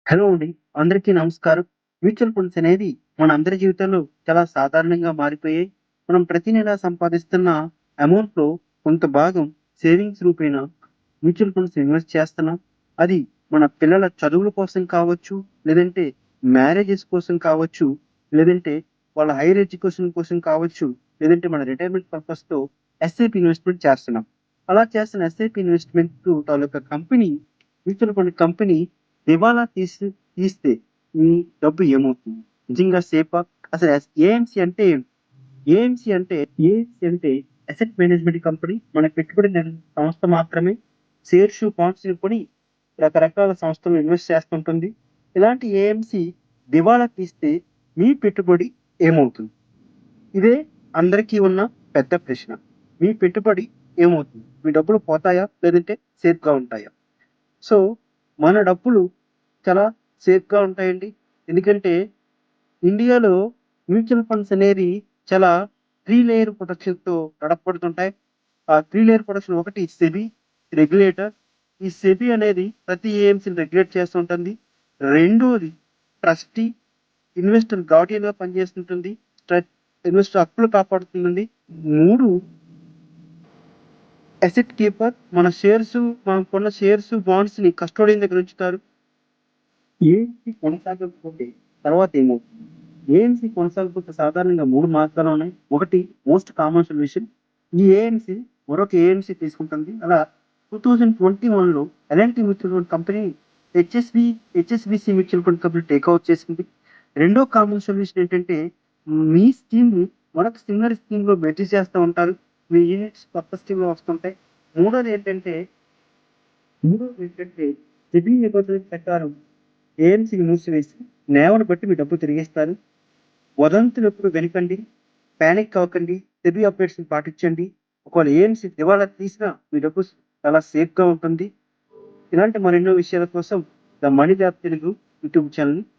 Hello అండి. అందరికీ నమస్కారం. మ్యూచువల్ ఫండ్స్ అనేది మన అందరి జీవితాల్లో చాలా సాధారణంగా మారిపోయాయి. మనం ప్రతి నెలా సంపాదిస్తున్న అమౌంట్‌లో కొంత భాగం సేవింగ్స్ రూపేణా మ్యూచువల్ ఫండ్స్ ఇన్వెస్ట్ చేస్తున్నాం. అది మన పిల్లల చదువుల కోసం కావచ్చు, లేదంటే మ్యారేజెస్ కోసం కావచ్చు, లేదంటే వాళ్ళ హైర్ ఎడ్యుకేషన్ కోసం కావచ్చు, లేదంటే మన రిటైర్మెంట్ పర్పస్‌తో ఎస్ఐపి ఇన్వెస్ట్‌మెంట్ చేస్తున్నాం. అలా చేస్తున్న ఎస్ఐపి ఇన్వెస్ట్‌మెంట్ తాలూకా కంపెనీ మ్యూచువల్ ఫండ్ కంపెనీ దివాలా తీస్తే మీ డబ్బు ఏమవుతుంది? నిజంగా సేఫా? అసలు ఏఎంసీ అంటే ఏంటి? ఏఎంసీ అంటే అసెట్ మేనేజ్మెంట్ కంపెనీ. మన పెట్టుబడి సంస్థ మాత్రమే. షేర్స్, బాండ్స్‌ని కొని రకరకాల సంస్థలు ఇన్వెస్ట్ చేస్తుంటుంది. ఇలాంటి ఏఎంసీ దివాలా తీస్తే మీ పెట్టుబడి ఏమవుతుంది? ఇదే అందరికీ ఉన్న పెద్ద ప్రశ్న. మీ పెట్టుబడి ఏమవుతుంది? మీ డబ్బులు పోతాయా? లేదంటే సేఫ్‌గా ఉంటాయా? సో, మన డబ్బులు చాలా సేఫ్‌గా ఉంటాయండి. ఎందుకంటే, ఇండియాలో మ్యూచువల్ ఫండ్స్ అనేది చాలా 3 లేయర్ ప్రొటెక్షన్‌తో నడపబడుతుంటాయి. ఆ 3 లేయర్ ప్రొటెక్షన్ ఒకటి సెబీ రెగ్యులేటర్. ఈ సెబీ అనేది ప్రతి ఏఎంసీని రెగ్యులేట్ చేస్తూ ఉంటుంది. రెండోది ట్రస్టీ, ఇన్వెస్టర్ గార్డియన్‌గా పనిచేస్తుంటుంది. ట్ర ఇన్వెస్టర్ హక్కులు కాపాడుతుందండి. 3 అసెట్ కీపర్. మనం కొన్న షేర్స్, బాండ్స్‌ని కస్టోడియన్ దగ్గర ఉంచుతారు. ఏఎంసీ కొనసాగకపోతే తర్వాత ఏమవుతుంది? ఏఎంసీ కొనసాగకపోతే సాధారణంగా 3 మార్గాలున్నాయి. ఒకటి మోస్ట్ కామన్ సొల్యూషన్. ఈ ఏఎంసీ మరొక ఏఎంసీ తీసుకుంటుంది. అలా 2021లో L and T mutual fund company HSBC mutual fund company take over చేసింది. రెండో కామన్ సొల్యూషన్ ఏంటంటే, మీ స్కీమ్‌ని మరొక సిమిలర్ స్కీమ్‌లో మెర్జ్ చేస్తా ఉంటారు. మీ యూనిట్స్ కొత్త స్కీమ్‌లో వస్తుంటాయి. మూడోది ఏంటంటే మూడోదేంటంటే సెబీ నిబంధనల ప్రకారం ఏఎంసీని మూసివేసి నేవను బట్టి మీ డబ్బు తిరిగిస్తారు. వదంతులెప్పుడు వినకండి. పానిక్ అవ్వకండి. సెబీ అప్డేట్స్‌ని పాటించండి. ఒకవేళ ఏఎంసీ దివాలా తీసినా మీ డబ్బు చాలా సేఫ్‌గా ఉంటుంది. ఇలాంటి మరెన్నో విషయాల కోసం the money lab Telugu YouTube ఛానెల్‌ని